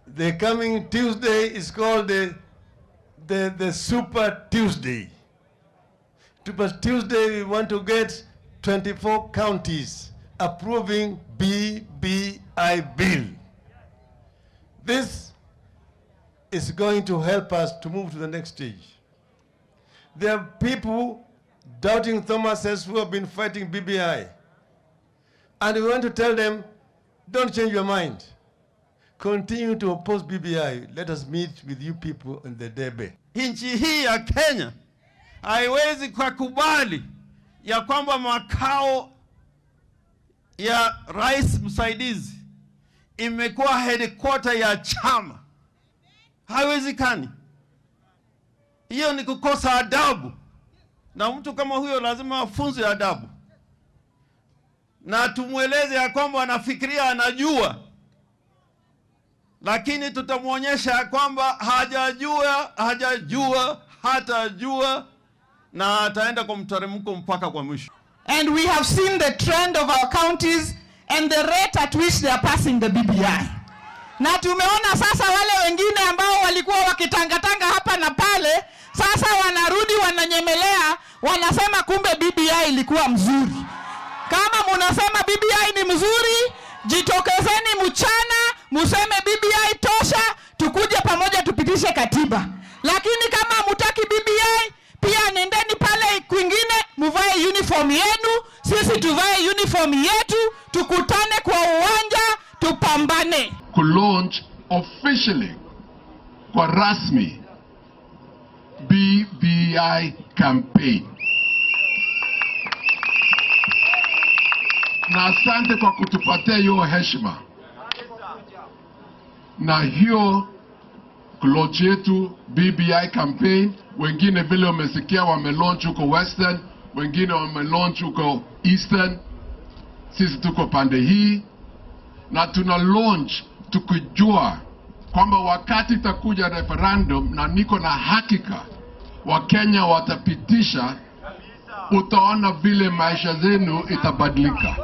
The coming Tuesday is called the Super Tuesday. Super Tuesday, we want to get 24 counties approving BBI bill. This is going to help us to move to the next stage. There are people doubting Thomases who have been fighting BBI. And we want to tell them, don't change your mind. Continue to oppose BBI. Let us meet with you people in the debe. Nchi hii ya Kenya haiwezi kukubali ya kwamba makao ya rais msaidizi imekuwa headquarter ya chama. Haiwezekani. Hiyo ni kukosa adabu. Na mtu kama huyo lazima afunzwe adabu. Na tumueleze ya kwamba anafikiria anajua. Lakini tutamuonyesha kwamba hatajua na ataenda kwa mteremko mpaka kwa mwisho. And we have seen the trend of our counties and the rate at which they are passing the BBI. Na tumeona sasa wale wengine ambao walikuwa wakitangatanga hapa na pale, sasa wanarudi wananyemelea, wanasema kumbe BBI ilikuwa mzuri. Kama mnasema BBI ni mzuri, jitokezeni mchana, museme BBI tosha, tukuje pamoja tupitishe katiba. Lakini kama mutaki BBI, pia nendeni pale kwingine, muvae uniform yenu, sisi tuvae uniform yetu, tukutane kwa uwanja, tupambane. Launch officially kwa rasmi BBI campaign. Na asante kwa kutupatia hiyo heshima. Na hiyo launch yetu BBI campaign, wengine vile wamesikia wamelaunch huko Western, wengine wamelaunch huko Eastern. Sisi tuko pande hii na tuna launch tukijua kwamba wakati itakuja referendum na niko na hakika Wakenya watapitisha, utaona vile maisha zenu itabadilika.